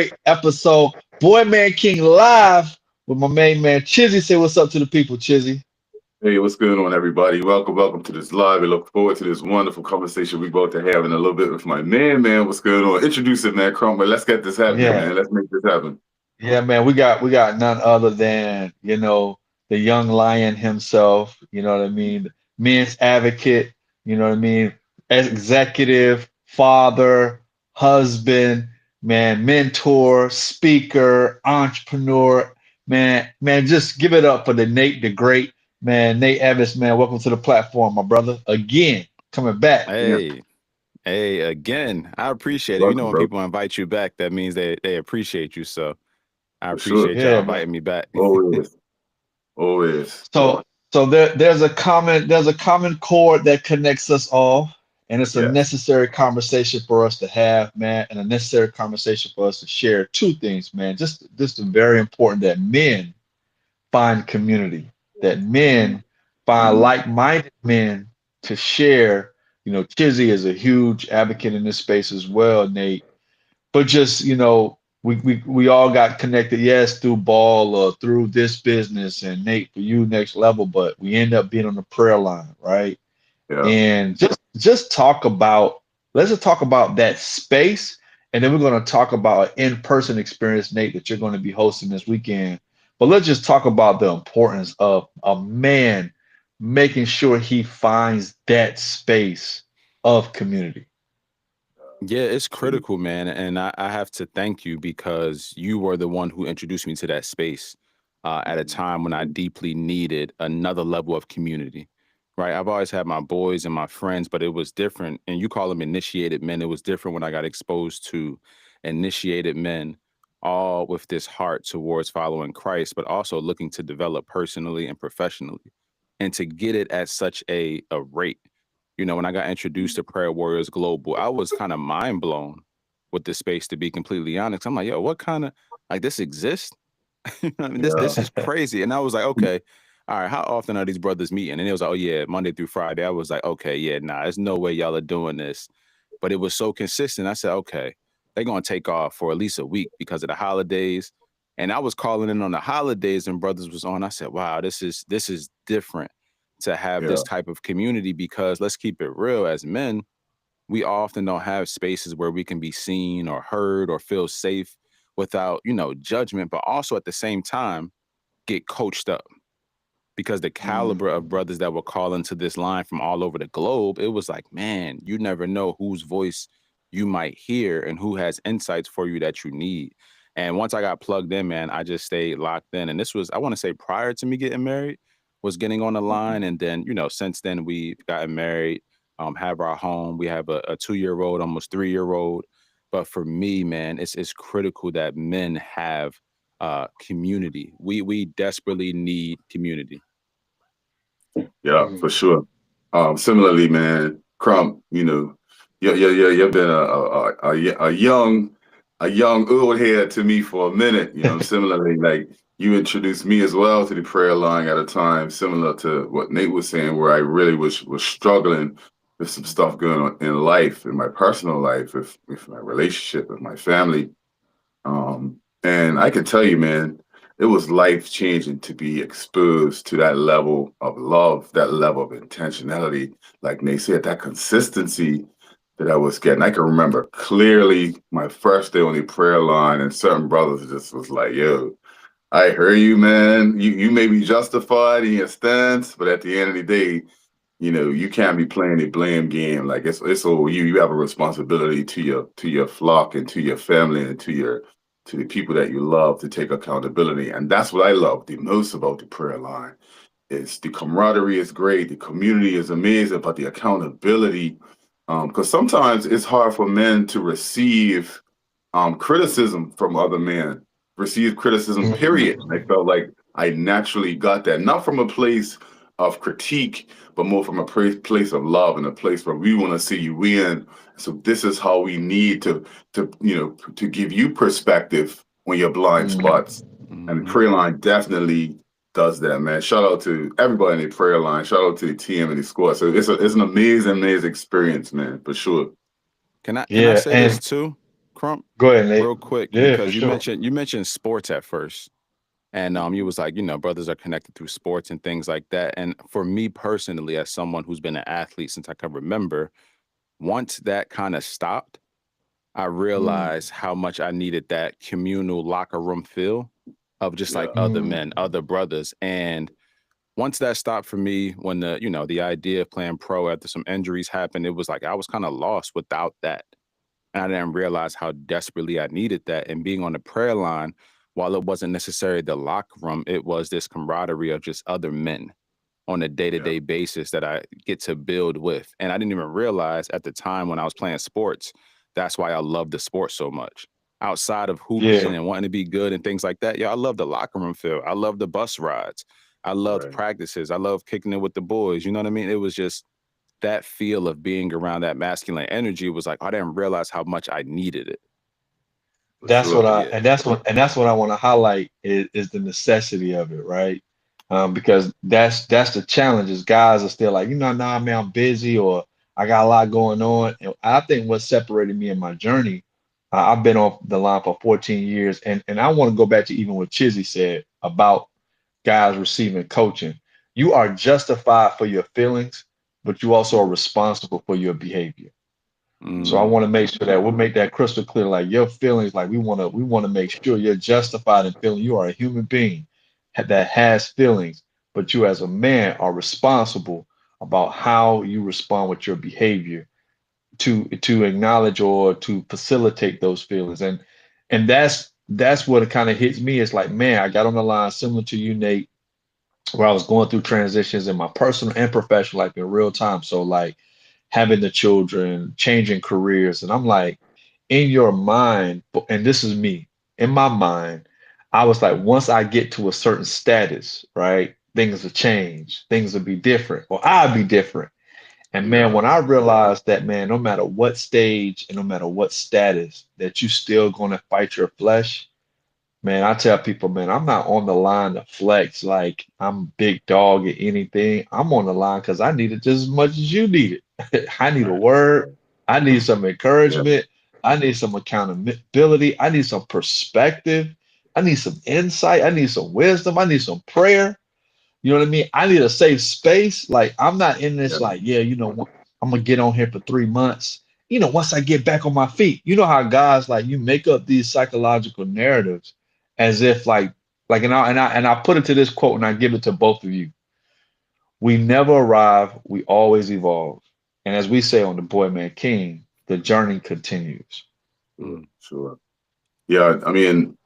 great episode. Boy Man King live with my main man Chizzy. Say what's up to the people, Chizzy. Hey, what's going on, everybody? Welcome to this live. We look forward to this wonderful conversation we both are having a little bit with my man. What's going on? Introduce it, man, Crump. Let's get this happening, Yeah, man. Let's make this happen. yeah, man. We got none other than the young lion himself. You know what I mean? Men's advocate. You know what I mean? Executive, father, husband, man, mentor, speaker, entrepreneur. Man, just give it up for the Nate the Great. Man, Nate Evans, man, welcome to the platform, my brother. Again, coming back. Yeah, Hey, hey, again, I appreciate it. You know, welcome, when bro. people invite you back, that means they appreciate you. So I For sure. appreciate y'all Yeah, man. inviting me back. Always, always. So there's a common chord that connects us all, and it's a Yes. necessary conversation for us to have, man, and a necessary conversation for us to share two things, man. Just very important that men find community, that men find Mhm. like-minded men to share. Chizzy is a huge advocate in this space as well, Nate. But just we all got connected, yes, through ball or through this business, and Nate, for you, next level, but we end up being on the prayer line, right? Yeah. And just talk about let's just talk about that space, and then we're going to talk about an in-person experience, Nate, that you're going to be hosting this weekend. But let's just talk about the importance of a man making sure he finds that space of community. Yeah, it's critical, man. And I have to thank you because you were the one who introduced me to that space at a time when I deeply needed another level of community. Right. I've always had my boys and my friends, but it was different. And you call them initiated men. It was different when I got exposed to initiated men, all with this heart towards following Christ, but also looking to develop personally and professionally and to get it at such a rate. You know, when I got introduced to Prayer Warriors Global, I was kind of mind blown with the space, to be completely honest. I'm like, yo, what kind of like this exists? I mean, this Yeah. this is crazy. And I was like, okay, all right, how often are these brothers meeting? And it was like, oh yeah, Monday through Friday. I was like, okay, yeah, nah, there's no way y'all are doing this. But it was so consistent. I said, okay, they're gonna take off for at least a week because of the holidays. And I was calling in on the holidays and brothers was on. I said, wow, this is different to have Yeah. this type of community because let's keep it real as men, we often don't have spaces where we can be seen or heard or feel safe without, judgment, but also at the same time get coached up because the caliber of Mhm. brothers that were calling to this line from all over the globe, it was like, man, you never know whose voice you might hear and who has insights for you that you need. And once I got plugged in, man, I just stayed locked in. And this was, I want to say, prior to me getting married, was getting on the line. And then, since then we've gotten married, have our home. We have a 2-year old, almost 3-year old. But for me, man, it's critical that men have community. We desperately need community. Yeah, for sure. Similarly, man, Crump, you've been a young old head to me for a minute. Similarly, like you introduced me as well to the prayer line at a time similar to what Nate was saying, where I really was struggling with some stuff going on in life, in my personal life, with my relationship, with my family. And I can tell you, man, it was life changing to be exposed to that level of love, that level of intentionality. Like they said, that consistency that I was getting. I can remember clearly my first day on the prayer line, and certain brothers just was like, yo, I hear you, man. You may be justified in your stance, but at the end of the day, you can't be playing a blame game. Like it's all you. You have a responsibility to your flock and to your family and to the people that you love to take accountability. And that's what I love the most about the prayer line. Is the camaraderie is great, the community is amazing, but the accountability, because sometimes it's hard for men to receive criticism from other men, receive criticism, period. I felt like I naturally got that, not from a place of critique, but more from a place of love and a place where we want to see you win. So this is how we need to give you perspective on your blind spots. And the Hmm. prayer line definitely does that, man. Shout out to everybody in the prayer line. Shout out to the team and the squad. So it's an amazing experience, man, for sure. Can I Yeah, say this and too? Crump, Go ahead, Nate. real quick, Yeah, for because sure. you mentioned sports at first. And you was like, brothers are connected through sports and things like that. And for me personally, as someone who's been an athlete since I can remember, once that kind of stopped, I Mm, realized how much I needed that communal locker room feel of just like Yeah. other mm, men, other brothers. And once that stopped for me, when the idea of playing pro after some injuries happened, it was like I was kind of lost without that. And I didn't realize how desperately I needed that. And being on the prayer line, while it wasn't necessarily the locker room, it was this camaraderie of just other men on a Yeah. day-to-day basis that I get to build with. And I didn't even realize at the time when I was playing sports, that's why I love the sport so much. Outside of yeah, hooping and wanting to be good and things like that, yeah, I love the locker room feel. I love the bus rides. I loved Right. practices. I love kicking it with the boys. You know what I mean? It was just that feel of being around that masculine energy was like, I didn't realize how much I needed it. For sure. Yeah. and that's what I want to highlight is the necessity of it, right? Because that's the challenge is guys are still like, nah, man, I'm busy or I got a lot going on. And I think what separated me in my journey, I've been on the line for 14 years, and I want to go back to even what Chizzy said about guys receiving coaching. You are justified for your feelings, but you also are responsible for your behavior. So I Mm, want to make sure that we'll make that crystal clear. Like your feelings, like we want to make sure you're justified in feeling you are a human being that has feelings, but you as a man are responsible about how you respond with your behavior to acknowledge or to facilitate those feelings. And that's what it kind of hits me. It's like, man, I got on the line similar to you, Nate, where I was going through transitions in my personal and professional life in real time. So like having the children, changing careers. And I'm like, in your mind, and this is me, in my mind, I was like, once I get to a certain status, right, things will change, things will be different, or I'll be different. And man, Yeah. when I realized that, man, no matter what stage and no matter what status, that you still gonna fight your flesh, man, I tell people, man, I'm not on the line to flex like I'm big dog at anything. I'm on the line because I need it just as much as you need it. I need a Right. word. I need some Yeah. encouragement. I need some accountability. I need some perspective. I need some insight. I need some wisdom. I need some prayer. You know what I mean? I need a safe space. Like I'm not in this Yeah. like, yeah, I'm gonna get on here for 3 months. Once I get back on my feet, you know how guys like you make up these psychological narratives as if and I put it to this quote and I give it to both of you. We never arrive, we always evolve. And as we say on the Boy Man King, the journey continues. Sure. mm, Sure. Yeah. I mean,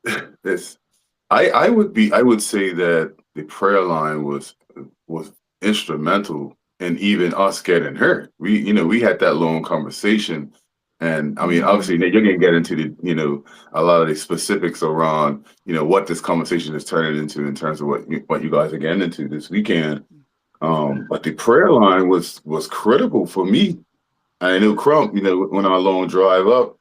it's I would say that the prayer line was instrumental in even us getting hurt. We had that long conversation. And I mean, obviously, Mhm. you're gonna get into a lot of the specifics around, what this conversation is turning into in terms of what you guys are getting into this weekend. But the prayer line was critical for me. I knew Crump, went on a long drive up.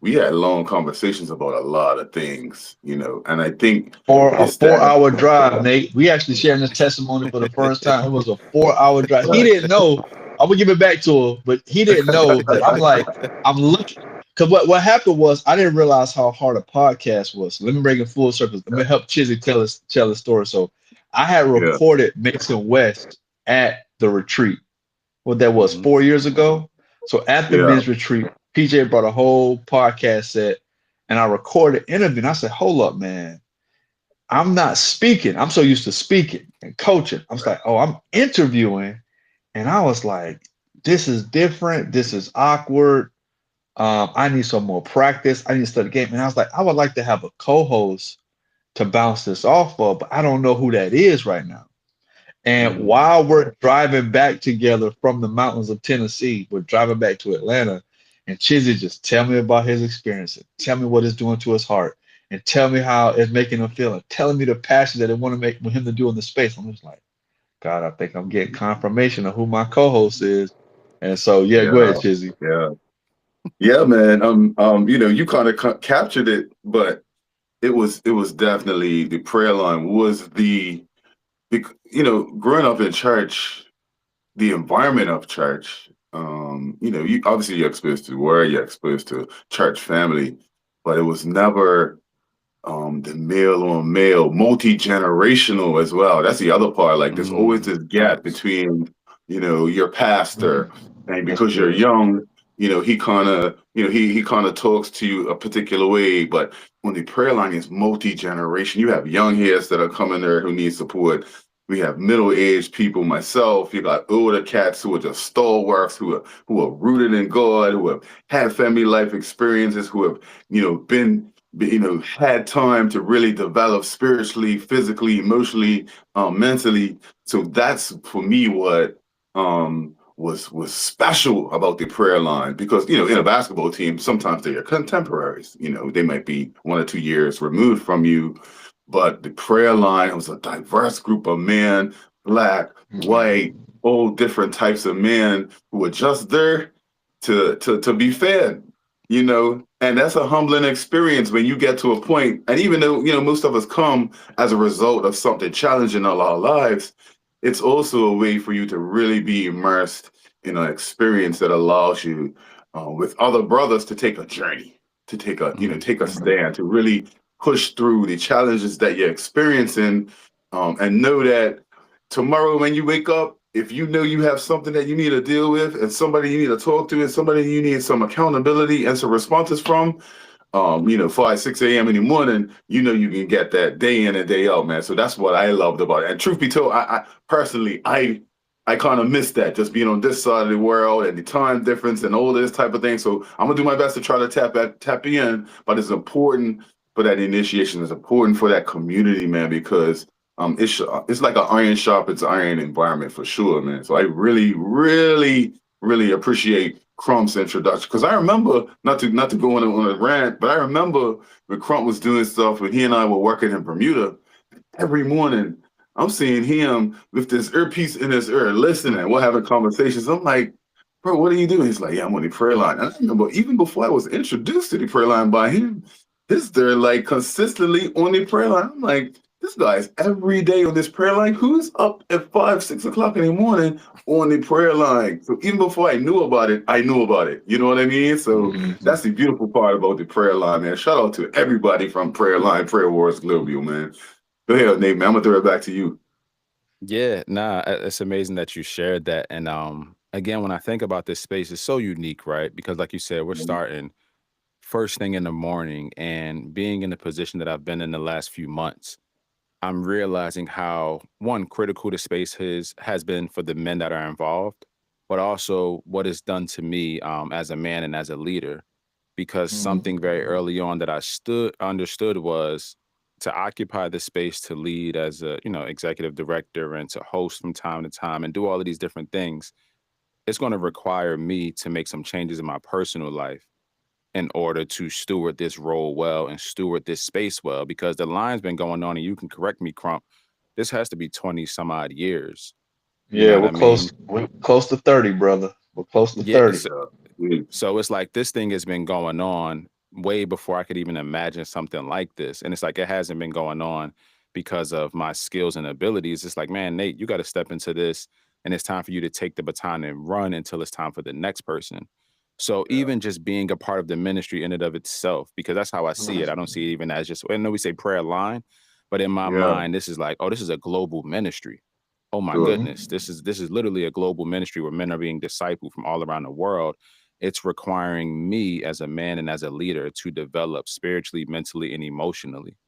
We had long conversations about a lot of things, and I think For a it's four that. hour drive, Nate. We actually sharing this testimony for the first time. It was a 4 hour drive. He Right. didn't know. I'm gonna give it back to him, but he didn't know that I'm like, I'm looking because what happened was I didn't realize how hard a podcast was. So let me bring it full circle. Let me help Chizzy tell his story. So I had Yeah. recorded Mason West at the retreat. What that was mhm, 4 years ago. So at the Yeah. men's retreat, PJ brought a whole podcast set and I recorded interview. And I said, hold up, man. I'm not speaking. I'm so used to speaking and coaching. I was Right. like, oh, I'm interviewing. And I was like, this is different. This is awkward. I need some more practice. I need to study the game. And I was like, I would like to have a co-host to bounce this off of, but I don't know who that is right now. And mm, while we're driving back together from the mountains of Tennessee, we're driving back to Atlanta, and Chizzy just tell me about his experience, and tell me what it's doing to his heart, and tell me how it's making him feel, and telling me the passion that it want to make him to do in the space. I'm just like, God, I think I'm getting confirmation of who my co-host is. And so, yeah, go Yeah. ahead, Chizzy. Yeah. Yeah, man. You kind of captured it, but it was definitely the prayer line was growing up in church, the environment of church. You obviously you're exposed to word, you're exposed to church family, but it was never the male on male, multi-generational as well. That's the other part. Like there's always this gap between, your pastor, and That's because you're good. young, he kind of, he kind of talks to you a particular way. But when the prayer line is multi-generation, you have young heads that are coming there who need support. We have middle-aged people, myself. You got older cats who are just stalwarts, who are rooted in God, who have had family life experiences, who have, had time to really develop spiritually, physically, emotionally, mentally. So that's for me what was special about the prayer line, because in a basketball team sometimes they are contemporaries. They might be 1 or 2 years removed from you, but the prayer line was a diverse group of men, black, white, all different types of men who were just there to be fed. And that's a humbling experience when you get to a point, and even though most of us come as a result of something challenging in our lives, it's also a way for you to really be immersed in an experience that allows you, with other brothers, to take a journey, to take a stand, to really push through the challenges that you're experiencing, and know that tomorrow when you wake up, if you know you have something that you need to deal with, and somebody you need to talk to, and somebody you need some accountability and some responses from, 5, 6 a.m. in the morning, you can get that day in and day out, man. So that's what I loved about it. And truth be told, I personally, I kind of miss that, just being on this side of the world and the time difference and all this type of thing. So I'm gonna do my best to try to tap in, but it's important for that initiation. It's important for that community, man, because it's like an iron sharpens iron environment for sure, man. So I really, really, really appreciate Crump's introduction, because I remember, not to go on a rant, but I remember when Crump was doing stuff when he and I were working in Bermuda. Every morning I'm seeing him with this earpiece in his ear, listening. We're having conversations. I'm like, bro, what are you doing? He's like, yeah, I'm on the prayer line. And I remember even before I was introduced to the prayer line by him, they're like consistently on the prayer line. I'm like, this guy's every day on this prayer line. Who's up at 5, 6 o'clock in the morning on the prayer line? So even before I knew about it, I knew about it. You know what I mean? So that's the beautiful part about the prayer line, man. Shout out to everybody from Prayer Line, Prayer Wars Global, man. Go ahead, Nate, man. I'm gonna throw it back to you. Yeah, nah, it's amazing that you shared that. And again, when I think about this space, it's so unique, right? Because like you said, we're starting first thing in the morning, and being in the position that I've been in the last few months, I'm realizing how, one, critical the space has been for the men that are involved, but also what it's done to me as a man and as a leader. Because something very early on that I understood was to occupy the space to lead as a executive director and to host from time to time and do all of these different things. It's going to require me to make some changes in my personal life in order to steward this role well and steward this space well, because the line's been going on, and you can correct me, Crump, this has to be 20 some odd years. You know Yeah, what I mean? we're close to 30, brother. We're close to Yeah. 30. So it's like this thing has been going on way before I could even imagine something like this. And it's like it hasn't been going on because of my skills and abilities. It's like, man, Nate, you got to step into this, and it's time for you to take the baton and run until it's time for the next person. So Yeah. even just being a part of the ministry in and of itself, because that's how I see it. I don't see it even as just, I know we say prayer line, but in my Yeah. mind, this is like, oh, this is a global ministry. Oh my Sure. goodness, this is literally a global ministry where men are being discipled from all around the world. It's requiring me as a man and as a leader to develop spiritually, mentally, and emotionally.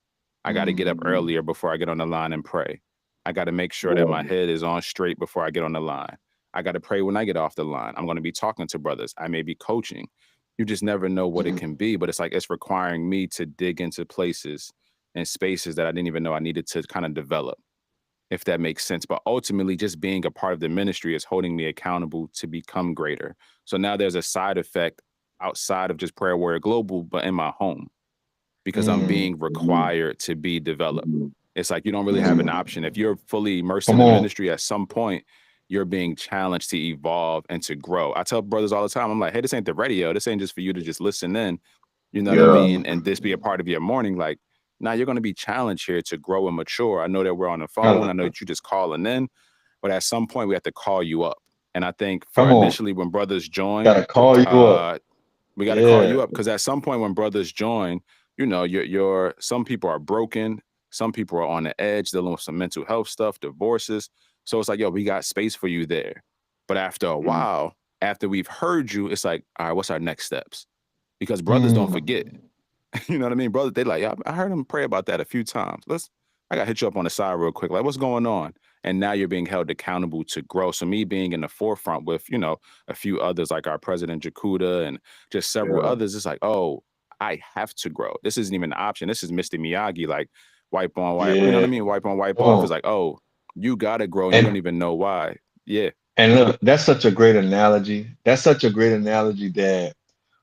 I got to get up earlier before I get on the line and pray. I got to make sure that my head is on straight before I get on the line. I got to pray when I get off the line. I'm going to be talking to brothers. I may be coaching. You just never know what it can be, but it's like it's requiring me to dig into places and spaces that I didn't even know I needed to kind of develop, if that makes sense. But ultimately, just being a part of the ministry is holding me accountable to become greater. So now there's a side effect outside of just Prayer Warrior Global, but in my home, because I'm being required to be developed. It's like you don't really have an option. If you're fully immersed in Come the on. ministry, at some point, you're being challenged to evolve and to grow. I tell brothers all the time, I'm like, hey, this ain't the radio. This ain't just for you to just listen in. You know what I Yeah. mean? And this be a part of your morning. Like, now you're going to be challenged here to grow and mature. I know that we're on the phone. I know that you just calling in, but at some point we have to call you up. And I think for Come on. initially when brothers join, Gotta call you up. We got to call Yeah. you up, because at some point when brothers join, you know, you're some people are broken, some people are on the edge, dealing with some mental health stuff, divorces. So it's like, yo, we got space for you there. But after a Mm. while, after we've heard you, it's like, all right, what's our next steps? Because brothers don't Mm. forget. You know what I mean? Brothers, they like, yeah, I heard him pray about that a few times. I got to hit you up on the side real quick. Like, what's going on? And now you're being held accountable to grow. So me being in the forefront with, you know, a few others like our president Jakuda and just several Yeah. others, it's like, oh, I have to grow. This isn't even an option. This is Mr. Miyagi, like wipe on, wipe, you know what I Yeah. mean? Wipe on, wipe off. It's Oh. like, oh, you got to grow and you don't And even know why. Yeah. and look, that's such a great analogy. That's such a great analogy that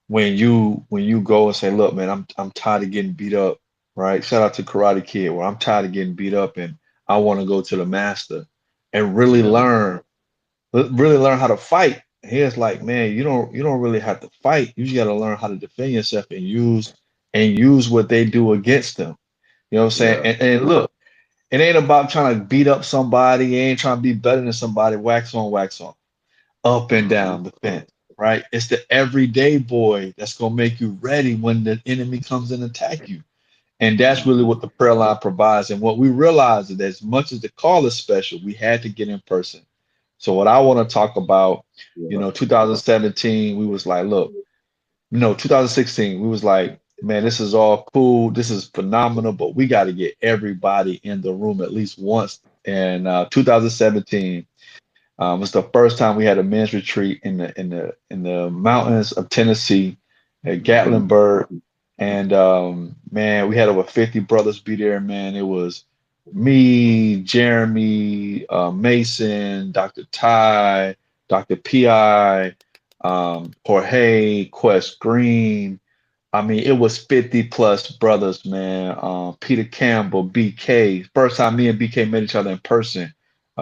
when you go and say, look, man, I'm tired of getting beat up, right? Shout out to Karate Kid, where I'm tired of getting beat up and I want to go to the master and Yeah. really learn how to fight. He's like, man, you don't really have to fight. You just got to learn how to defend yourself and use what they do against them. You know what I'm saying? Yeah. And look, it ain't about trying to beat up somebody. It ain't trying to be better than somebody. Wax on, wax off, up and Hmm. down the fence, right? It's the everyday boy that's gonna make you ready when the enemy comes and attack you. And that's really Hmm. what the prayer line provides. And what we realized is that as much as the call is special, we had to get in person. So what I want to talk about, Yeah. 2017, we was like, look, 2016, we was like, man, this is all cool. This is phenomenal, but we got to get everybody in the room at least once. And 2017 was the first time we had a men's retreat in the mountains of Tennessee at Hmm. Gatlinburg. And man, we had over 50 brothers be there, man. It was me, Jeremy, Mason, Dr. Ty, Dr. Pi, Jorge, Quest Green. I mean, it was 50 plus brothers, man. Peter Campbell, BK. First time me and BK met each other in person.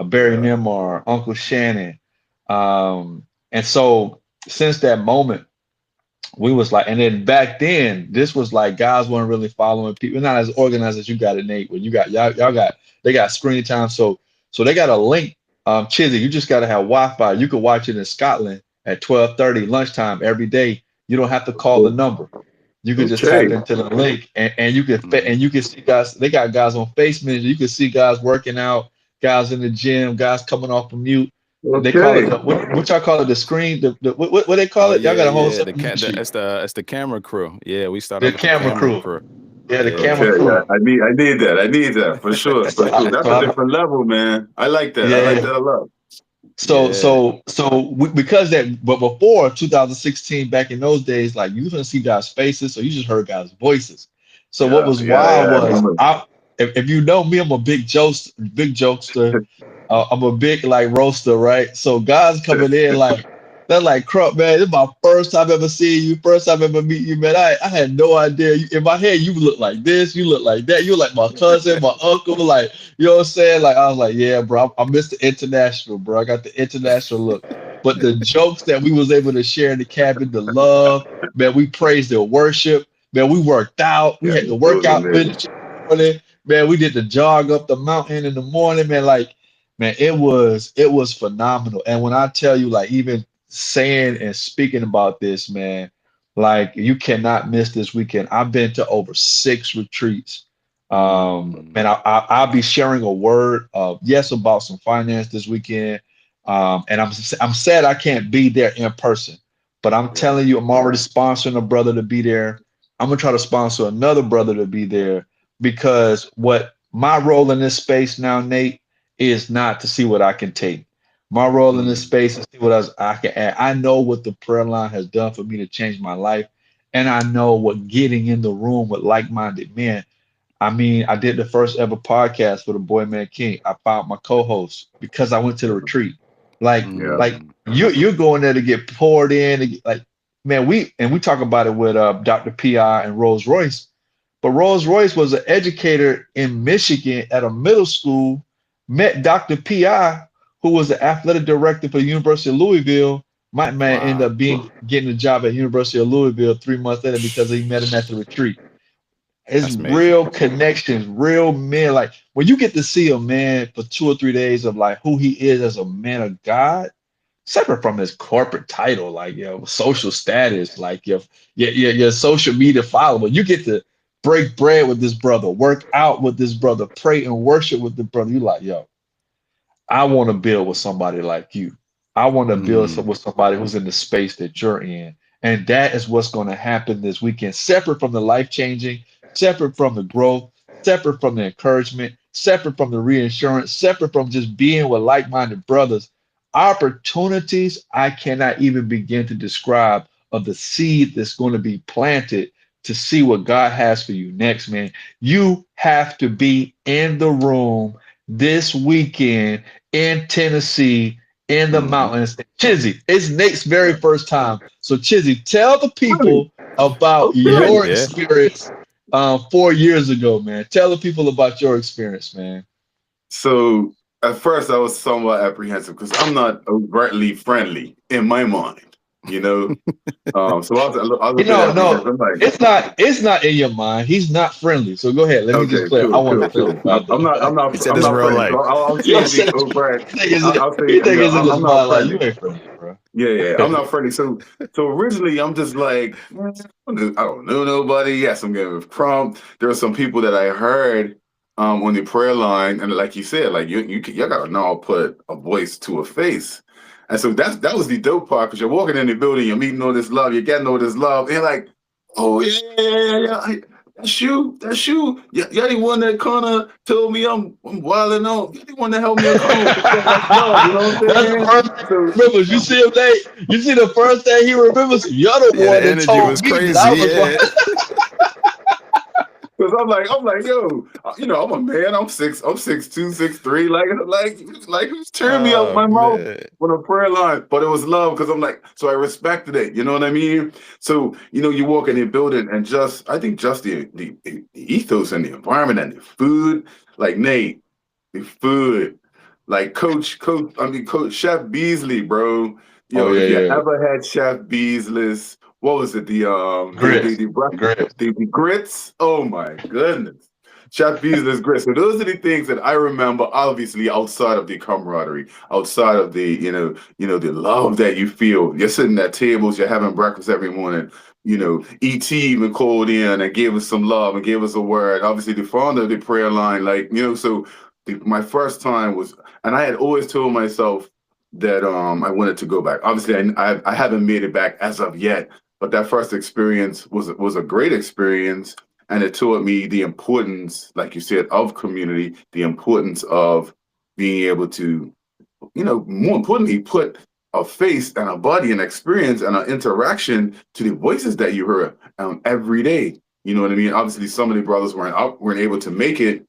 Barry Yeah. Nimar, Uncle Shannon. And so since that moment, we was like, and then back then, this was like guys weren't really following people, not as organized as you got it, Nate. When you got y'all got they got screen time, so they got a link. Chizzy, you just gotta have Wi-Fi. You could watch it in Scotland at 12:30 lunchtime every day. You don't have to call the number. You could just Okay. tap into the link and you could Mhm. and you can see guys. They got guys on Face Manager. You can see guys working out, guys in the gym, guys coming off of mute. They call it Okay. what y'all call it, the screen. What they call Oh it? Y'all yeah, got a whole yeah. separate sheet. It's the camera crew. Yeah, we started The with the camera camera crew. crew. Yeah, the Yeah. camera Okay. Yeah. crew. I need that. I need that for sure. For So, sure. That's so a I'm, different level, man. I like that. I like yeah. that a lot. So Yeah. so so we, because that, but before 2016, back in those days, like you couldn't see guys' faces, so you just heard guys' voices. So what Yeah. was Yeah. wild Yeah. I was remember. if you know me, I'm a big jokester. I'm a big like roaster, right? So guys coming in like they're like, "Crump, man, this is my first time ever seeing you, first time ever meeting you, man. I had no idea. In my head, you look like this, you look like that, you like my cousin, my uncle, like you know what I'm saying? Like I was like, yeah, bro, I'm Mr. International, bro. I got the international look. But the jokes that we was able to share in the cabin, the love, man, we praised the worship, man. We worked out, we Yeah. had the It was workout amazing. with man. We did the jog up the mountain in the morning, man. Like, man, it was phenomenal. And when I tell you, like, even saying and speaking about this, man, like you cannot miss this weekend. I've been to over 6 retreats. Mm. Man, I'll be sharing a word of yes about some finance this weekend. And I'm sad I can't be there in person, but I'm Yeah. telling you, I'm already sponsoring a brother to be there. I'm gonna try to sponsor another brother to be there because what my role in this space now, Nate, is not to see what I can take. My role in this Mm. space is see what else I can add. I know what the prayer line has done for me to change my life, and I know what getting in the room with like-minded men. I mean, I did the first ever podcast for the Boy Man King. I found my co-host because I went to the retreat. Like, Yeah. like Mm. you're going there to get poured in. Like, man, we talk about it with Dr. Pi and Rolls Royce. But Rolls Royce was an educator in Michigan at a middle school, met Dr. Pi, who was the athletic director for the University of Louisville. My man ended Wow. up getting a job at University of Louisville 3 months later because he met him at the retreat. It's That's amazing. real connections, real men. Like when you get to see a man for 2 or 3 days of like who he is as a man of God, separate from his corporate title, like your social status, like your social media follower. You get to break bread with this brother, work out with this brother, pray and worship with the brother. You like, yo, I want to build with somebody like you. I want to build Mm. with somebody who's in the space that you're in. And that is what's going to happen this weekend, separate from the life changing, separate from the growth, separate from the encouragement, separate from the reinsurance, separate from just being with like minded brothers. Opportunities I cannot even begin to describe of the seed that's going to be planted to see what God has for you next, man. You have to be in the room this weekend in Tennessee, in the Mhm. mountains. Chizzy, it's Nate's very first time. So, Chizzy, tell the Really? people about Okay. your Yeah. experience 4 years ago, man. Tell the people about your experience, man. So at first I was somewhat apprehensive because I'm not overtly friendly in my mind, you know. So I was a bit No, apprehensive. no, I'm like, it's not in your mind. He's not friendly. So go ahead. Let me just okay, clear. I cool, want to cool, clear cool. this out I'm not, I'm there. He not, said I'm it's not real friendly. So life. I'll You say know, the you overt. think it's I'll say, you think it's in his I'm not mind like friendly. you ain't friendly, bro. Yeah, yeah, I'm not friendly. So originally, I'm just like, I don't know nobody. Yes, I'm getting with Crump. There are some people that I heard on the prayer line, and like you said, like you gotta know how to put a voice to a face. And so that was the dope part because you're walking in the building, you're meeting all this love, you're getting all this love, and you're like, oh yeah. That's you. Yeah, you're the one that kind of told me I'm wilding out. You're the one that helped me accomplish the stuff like love. You know what I'm That's the saying? first thing So he remembers. You see him, Nate? You see the first thing he remembers? You're the Yeah, one the that energy was told me that crazy. I was Yeah. because I'm like, yo, I'm a man. I'm 6'2", 6'3". Like who's tearing me out Oh my mouth man. on a prayer line? But it was love because I'm like, so I respected it. You know what I mean? So you walk in the building and I think just the ethos and the environment and the food, like Nate, the food, like Coach Chef Beasley, bro. Oh Yo, yeah, if you yeah. ever had Chef Beasley's, what was it? Grits, grits. The grits. Oh my goodness. Chef Beasley's grits. So those are the things that I remember, obviously, outside of the camaraderie, outside of the, the love that you feel. You're sitting at tables, you're having breakfast every morning. E.T. even called in and gave us some love and gave us a word. Obviously, the founder of the prayer line, so my first time was, and I had always told myself that I wanted to go back. Obviously, I haven't made it back as of yet, but that first experience was a great experience, and it taught me the importance, like you said, of community, the importance of being able to, more importantly, put a face and a body and experience and an interaction to the voices that you hear every day. You know what I mean? Obviously, some of the brothers weren't able to make it,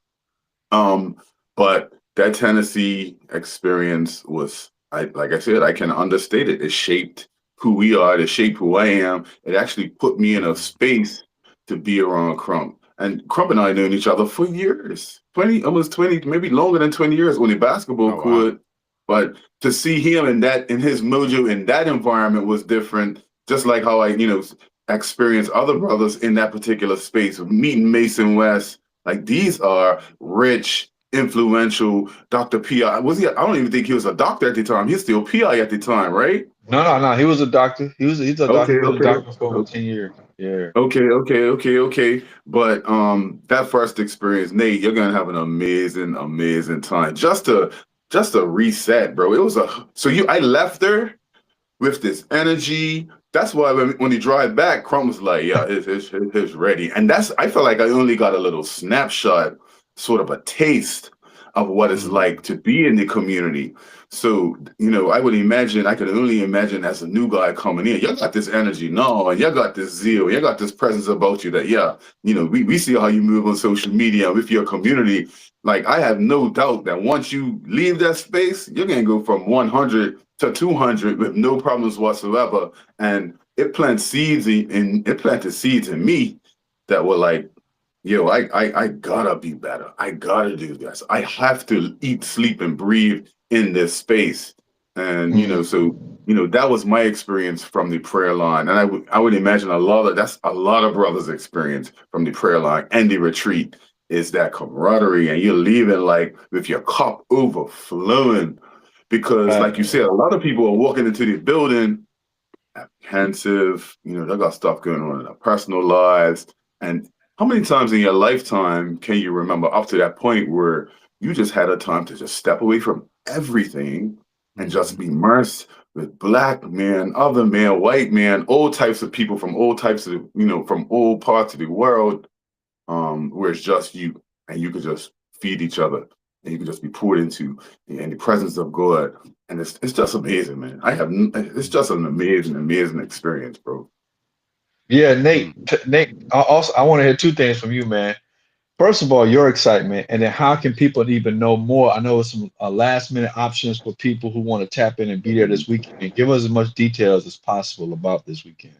but that Tennessee experience was, like I said, I can understate it. It shaped who we are. It shaped who I am. It actually put me in a space to be around Crump. And Crump and I known each other for years, 20, almost 20, maybe longer than 20 years on the basketball Oh wow. court. But to see him in his mojo in that environment was different. Just like how I, experienced other brothers in that particular space, meeting Mason West. Like these are rich, influential. Dr. P.I. Was he? I don't even think he was a doctor at the time. He's still P.I. at the time, right? No, no, no. He was a doctor. He's a doctor. Okay, He's been a okay. doctor for over 10 years. Yeah. Okay. But that first experience, Nate, you're gonna have an amazing, amazing time. Just to reset, bro. It was I left there with this energy. That's why when you drive back, Crump was like, yeah, it's ready. And I felt like I only got a little snapshot, sort of a taste of what it's Mhm. like to be in the community. So, I could only imagine as a new guy coming in, y'all got this energy, no, and y'all got this zeal, y'all got this presence about you that, yeah, we see how you move on social media with your community. Like, I have no doubt that once you leave that space, you're going to go from 100 to 200 with no problems whatsoever. And it planted seeds in me that were like, yo, I gotta be better. I gotta do this. I have to eat, sleep, and breathe in this space. And Mm. that was my experience from the prayer line. And I would imagine that's a lot of brothers' experience from the prayer line and the retreat is that camaraderie, and you're leaving like with your cup overflowing Because, like you said, a lot of people are walking into the building apprehensive. They got stuff going on in their personal lives. And how many times in your lifetime can you remember up to that point where you just had a time to just step away from everything and just be immersed with black man, other man, white man, all types of people from all types of, from all parts of the world, where it's just you and you could just feed each other and you could just be poured into in the presence of God. And it's just amazing, man. It's just an amazing experience, bro. Yeah, Nate, I want to hear two things from you, man. First of all, your excitement, and then how can people even know more? I know some last minute options for people who want to tap in and be there this weekend. Give us as much details as possible about this weekend.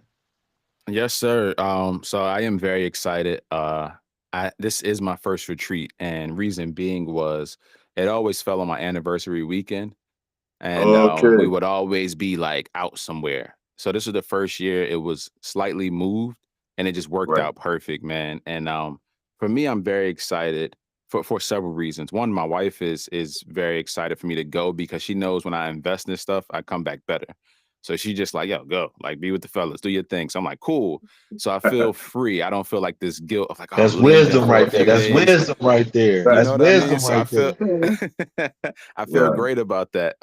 Yes, sir. So I am very excited. This is my first retreat, and reason being was it always fell on my anniversary weekend, and we Okay. would always be like out somewhere. So this was the first year it was slightly moved, and it just worked Right. out perfect, man. And for me, I'm very excited for several reasons. One, my wife is very excited for me to go because she knows when I invest in this stuff, I come back better. So she just like, yo, go, like be with the fellas, do your thing. So I'm like, cool. So I feel free. I don't feel like this guilt of like, oh, That's I'm leaving wisdom for a right there. few That's days. wisdom right there. You That's know what I mean? wisdom So I right feel there. I feel Yeah. great about that.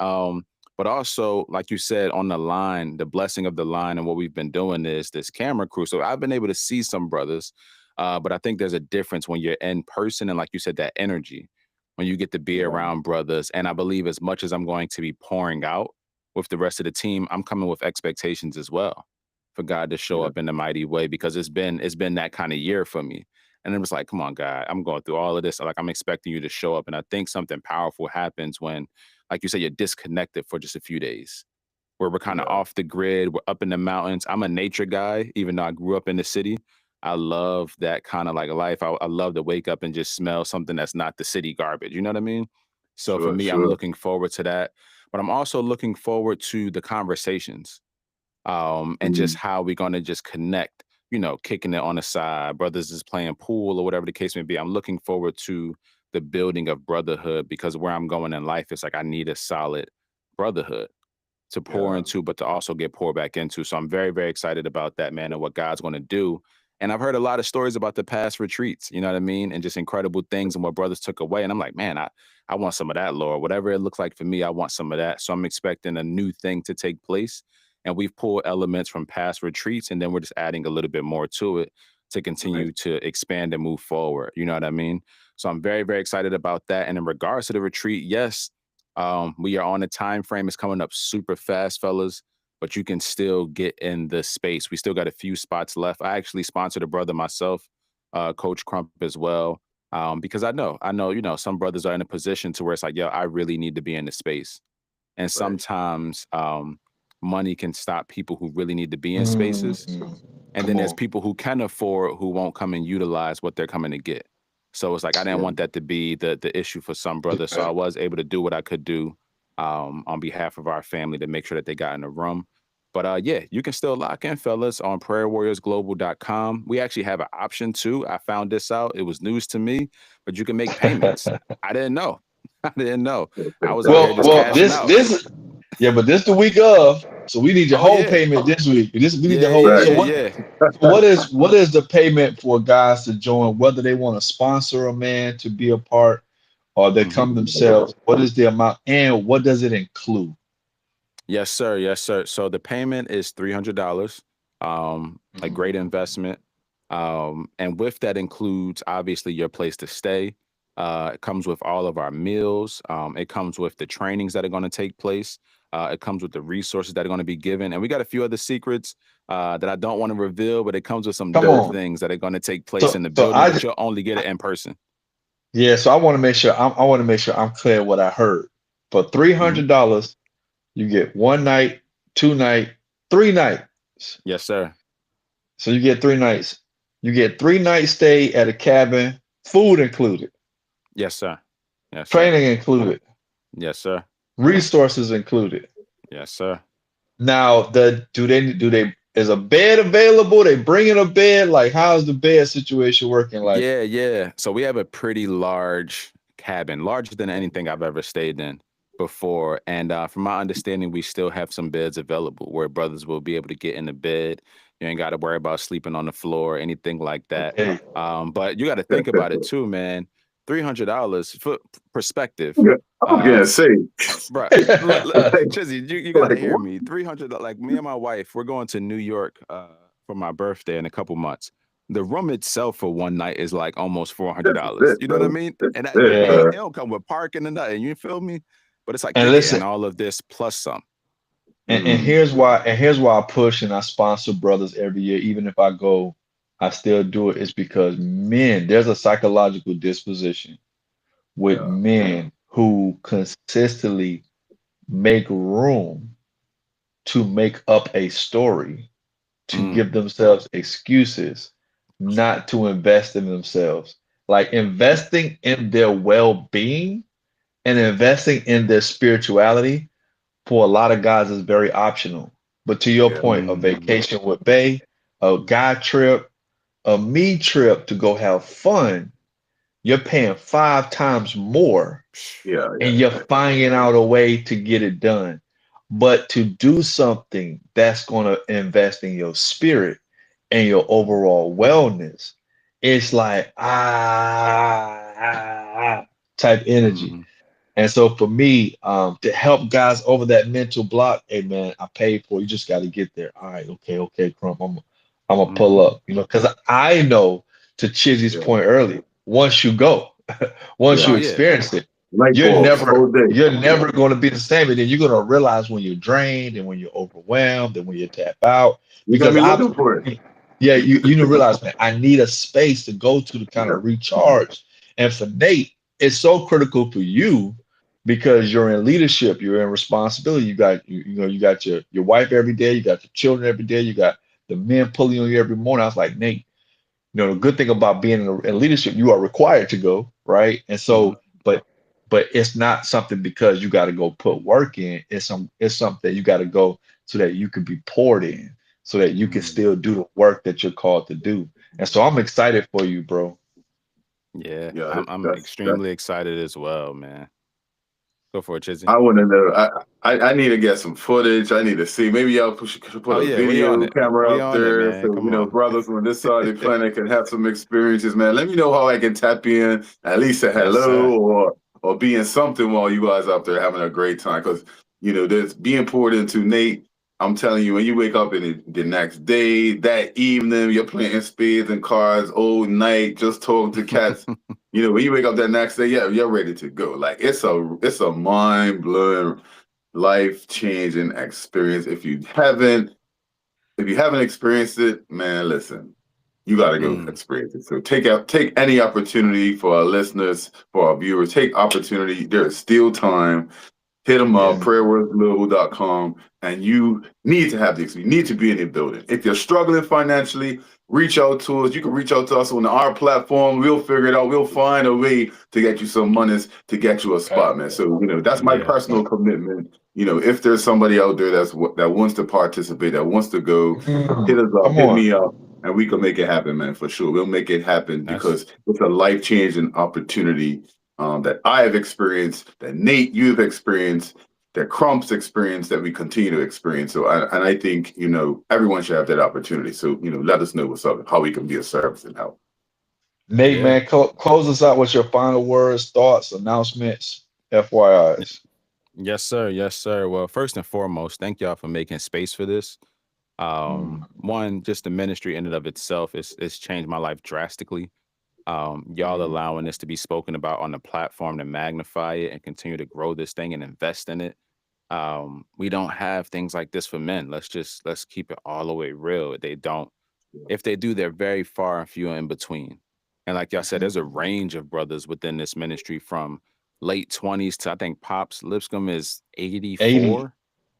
But also, like you said, on the line, the blessing of the line and what we've been doing is this camera crew. So I've been able to see some brothers, but I think there's a difference when you're in person and like you said, that energy, when you get to be Yeah. around brothers. And I believe as much as I'm going to be pouring out with the rest of the team, I'm coming with expectations as well for God to show Yeah. up in a mighty way because it's been that kind of year for me. And it was like, come on, God, I'm going through all of this. Like I'm expecting you to show up. And I think something powerful happens when, like you said, you're disconnected for just a few days, where we're kind of Yeah. off the grid. We're up in the mountains. I'm a nature guy, even though I grew up in the city. I love that kind of like life. I love to wake up and just smell something that's not the city garbage. You know what I mean? So for me, I'm Sure. looking forward to that. But I'm also looking forward to the conversations and just how we're going to just connect, kicking it on the side. Brothers is playing pool or whatever the case may be. I'm looking forward to the building of brotherhood because where I'm going in life, it's like I need a solid brotherhood to pour Yeah. into, but to also get poured back into. So I'm very, very excited about that, man, and what God's going to do. And I've heard a lot of stories about the past retreats, you know what I mean? And just incredible things and what brothers took away. And I'm like, man, I want some of that, Lord. Whatever it looks like for me, I want some of that. So I'm expecting a new thing to take place. And we've pulled elements from past retreats, and then we're just adding a little bit more to it to continue Right. to expand and move forward. You know what I mean? So I'm very, very excited about that. And in regards to the retreat, yes, we are on a time frame. It's coming up super fast, fellas, but you can still get in the space. We still got a few spots left. I actually sponsored a brother myself, Coach Crump as well, because I know, some brothers are in a position to where it's like, yo, I really need to be in the space. And Right. sometimes money can stop people who really need to be in spaces. And then Come there's on. people who can afford who won't come and utilize what they're coming to get. So it's like I didn't Yeah. want that to be the issue for some brothers. So I was able to do what I could do on behalf of our family to make sure that they got in the room. But yeah, you can still lock in, fellas, on prayerwarriorsglobal.com. We actually have an option too. I found this out. It was news to me, but you can make payments. I didn't know. I didn't know. I was out here just Well, cashing out. but this the week of, so we need your Oh whole yeah. payment this week. We need the Yeah, whole. yeah, So yeah, what? yeah. What is the payment for guys to join? Whether they want to sponsor a man to be a part, or they Mhm. come themselves. What is the amount, and what does it include? Yes, sir. Yes, sir. So the payment is $300. A great investment. And with that includes obviously your place to stay. It comes with all of our meals. It comes with the trainings that are going to take place. It comes with the resources that are going to be given. And we got a few other secrets that I don't want to reveal, but it comes with some Come dope on. things that are going to take place in the So building, but you'll only get it in person. yeah. So I want to make sure I'm clear what I heard. For $300, you get 1 night, 2 night, 3 nights. Yes, sir. So you get 3 nights. You get 3 nights stay at a cabin, food included, Yes, sir. Yes, sir. training included, Yes, sir. resources included. Yes, sir. Now, do they is a bed available? They bringing a bed? Like, how's the bed situation working? Like, Yeah, yeah. So we have a pretty large cabin, larger than anything I've ever stayed in. before, and from my understanding, we still have some beds available where brothers will be able to get in the bed. You ain't got to worry about sleeping on the floor or anything like that. Okay. But you got to think about it too, man. $300 for perspective. Yeah, I was gonna say, Bro, like, Chizzy, you got to hear what? me. 300, like me and my wife, we're going to New York for my birthday in a couple months. The room itself for one night is like almost $400. That's it, You know what I bro. mean? That's And it, it bro. don't come with parking and nothing. You feel me? But it's like And you're listen, getting all of this plus some. and here's why I push and I sponsor brothers every year, even if I go, I still do it, is because men, there's a psychological disposition with Yeah, men who consistently make room to make up a story, to Mm, give themselves excuses not to invest in themselves. Like investing in their well-being and investing in their spirituality for a lot of guys is very optional. But to your yeah, point, a mm, vacation with Bay, a guy trip, a me trip to go have fun, you're paying 5 times more yeah, and yeah, you're finding out a way to get it done. But to do something that's going to invest in your spirit and your overall wellness, it's like type energy. mm, And so for me, to help guys over that mental block, hey man, I paid for it. You just got to get there. All right, okay, Crump. I'm gonna pull mm. up, because I know, to Chizzy's yeah, point earlier, once you go, once yeah. you Oh yeah. experience it, Light you're bulbs, never whole day. you're never going to be the same. And then you're going to realize when you're drained and when you're overwhelmed and when you tap out. You got Because me I, looking for it. yeah, you need to realize, man, I need a space to go to kind Yeah, of recharge. And for Nate, it's so critical for you because you're in leadership, you're in responsibility. You got your wife every day, you got your children every day, you got the men pulling on you every morning. I was like, Nate, the good thing about being in leadership, you are required to go, right? And Mhm. so, but it's not something because you got to go put work in. It's something that you got to go so that you can be poured in, so that you can mm, still do the work that you're called to do. And so I'm excited for you, bro. Yeah, yeah. I'm That's. extremely excited as well, man. Go for it, Chizzy. I want to know. I need to get some footage. I need to see. Maybe y'all should put Oh a yeah, we on video it. camera We up on it, there man. so Come on. brothers on this side of the planet can have some experiences. Man, let me know how I can tap in. At least a Yes, hello sir. or be in something while you guys out there having a great time. Because there's being poured into Nate. I'm telling you, when you wake up in the next day, that evening, you're playing spades and cards all night, just talking to cats. When you wake up that next day, yeah, you're ready to go. Like it's a mind blowing, life changing experience. If you haven't experienced it, man, listen, you got to go Mm, experience it. So take any opportunity for our listeners, for our viewers. Take opportunity. There is still time. Hit them up, Yeah. prayerworthglobal.com, and you need to have this. You need to be in the building. If you're struggling financially, reach out to us. You can reach out to us on our platform. We'll figure it out. We'll find a way to get you some monies to get you a Okay. spot, man. So, that's my yeah, personal commitment. If there's somebody out there that wants to participate, that wants to go, hit us up, Come hit on. me up, and we can make it happen, man, for sure. We'll make it happen that's because it's a life-changing opportunity that I have experienced, that Nate, you've experienced, that Crump's experienced, that we continue to experience. So, I think, everyone should have that opportunity. So, let us know what's up, how we can be of service and help. Nate, yeah. man, close us out with your final words, thoughts, announcements, FYIs. Yes, sir. Yes, sir. Well, first and foremost, thank y'all for making space for this. Mm, One, just the ministry in and of itself is changed my life drastically. Y'all mm, allowing this to be spoken about on the platform to magnify it and continue to grow this thing and invest in it. We don't have things like this for men. Let's keep it all the way real. They don't. If they do, they're very far and few in between. And like y'all said, mhm. there's a range of brothers within this ministry from late 20s to I think Pops Lipscomb is 80. 84.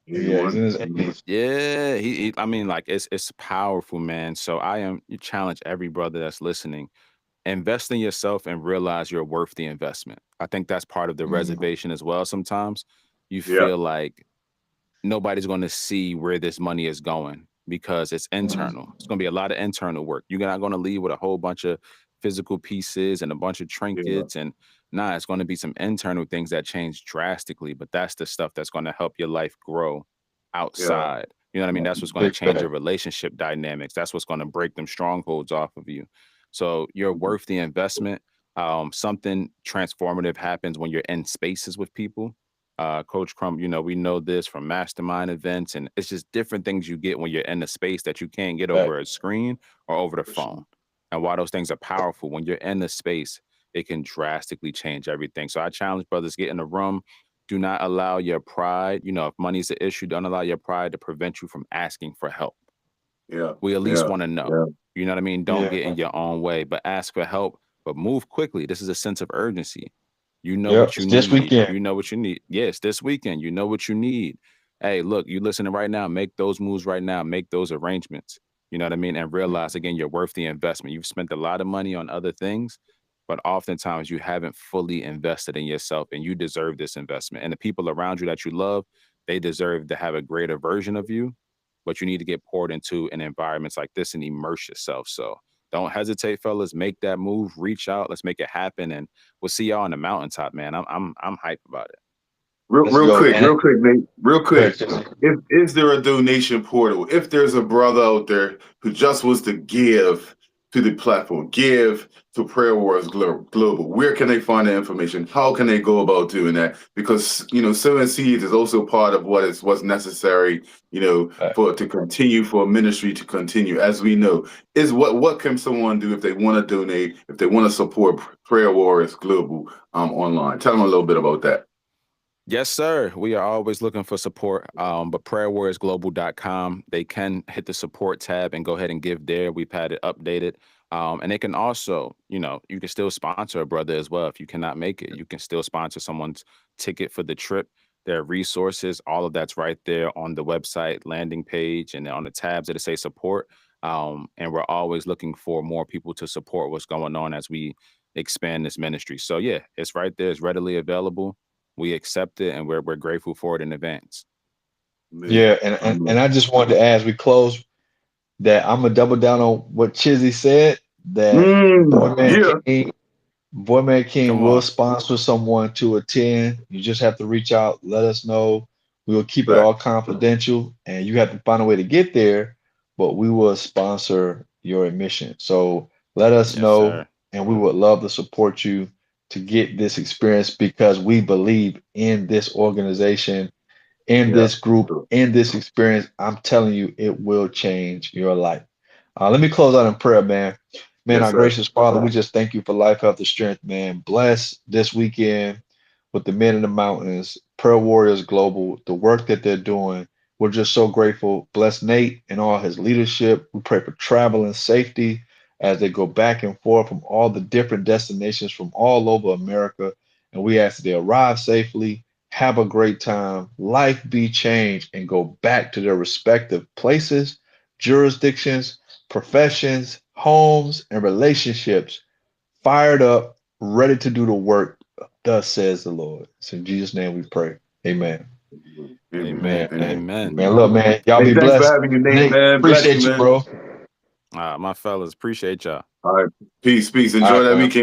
Yeah, he's in Anyone? his 80s. Yeah, I mean, like it's powerful, man. So you challenge every brother that's listening. Invest in yourself and realize you're worth the investment. I think that's part of the Mm, reservation as well. Sometimes you Yeah. feel like nobody's going to see where this money is going because it's mm, internal. It's going to be a lot of internal work. You're not going to leave with a whole bunch of physical pieces and a bunch of Yeah. trinkets and Nah, it's going to be some internal things that change drastically, but that's the stuff that's going to help your life grow Yeah. outside. You know what I mean? That's what's going to Big change your fact. relationship dynamics. That's what's going to break them strongholds off of you. So you're worth the investment. Something transformative happens when you're in spaces with people. Coach Crump, you know, we know this from mastermind events, and it's just different things you get when you're in a space that you can't get Fact. over a screen or over the For sure. phone. And why those things are powerful, when you're in the space, it can drastically change everything. So I challenge brothers, get in the room. Do not allow your pride, you know, if money's an issue, don't allow your pride to prevent you from asking for help. Yeah. We at least Yeah. want to know. Yeah. You know what I mean? Don't get in Yeah. your own way, but ask for help, but move quickly. This is a sense of urgency. You know Yep. what you It's this need. weekend. You know what you need. Yes, this weekend. You know what you need. Hey, look, you listening right now. Make those moves right now. Make those arrangements. You know what I mean? And realize again, you're worth the investment. You've spent a lot of money on other things, but oftentimes you haven't fully invested in yourself, and you deserve this investment. And the people around you that you love, they deserve to have a greater version of you, but you need to get poured into in environments like this and immerse yourself. So don't hesitate, fellas. Make that move. Reach out. Let's make it happen, and we'll see y'all on the mountaintop, man. I'm hyped about it. Let's go, man. Real quick, Nate. Real Go ahead, quick. Jesse. If is there a donation portal? If there's a brother out there who just wants to give to the platform, give to Prayer Wars Global, where can they find the information? How can they go about doing that? Because you know, sowing seeds is also part of what's necessary, you know, for to continue for a ministry to continue. As we know, is what can someone do if they want to donate, if they want to support Prayer Warriors Global online? Tell them a little bit about that. Yes, sir. We are always looking for support. But prayerwarriorsglobal.com, they can hit the support tab and go ahead and give there. We've had it updated. And they can also, you know, you can still sponsor a brother as well. If you cannot make it, you can still sponsor someone's ticket for the trip. There are resources. All of that's right there on the website landing page and on the tabs that say support. And we're always looking for more people to support what's going on as we expand this ministry. So yeah, it's right there. It's readily available. We accept it, and we're grateful for it in advance. Yeah, and I just wanted to add as we close that I'm gonna double down on what Chizzy said, that Yeah. Boyman King Come will on. sponsor someone to attend. You just have to reach out, let us know. We will keep it Right. all confidential, and you have to find a way to get there, but we will sponsor your admission. So let us Yes, know, sir. and we would love to support you to get this experience because we believe in this organization, in Yeah. this group, in this experience. I'm telling you, it will change your life. Let me close out in prayer, man. Man, Yes, our sir. gracious Father, we just thank you for life, health, and strength, man. Bless this weekend with the Men in the Mountains, Prayer Warriors Global, the work that they're doing. We're just so grateful. Bless Nate and all his leadership. We pray for travel and safety as they go back and forth from all the different destinations from all over America. And we ask that they arrive safely, have a great time, life be changed, and go back to their respective places, jurisdictions, professions, homes, and relationships, fired up, ready to do the work. Thus says the Lord. It's in Jesus' name we pray. Amen. Amen. Amen. Man, look, man, y'all Hey, be thanks for blessed. having me, Nate, Nate, man. Bless appreciate you, you, man. bro. My fellas, appreciate y'all. All right. Peace. All Enjoy right, that man. weekend.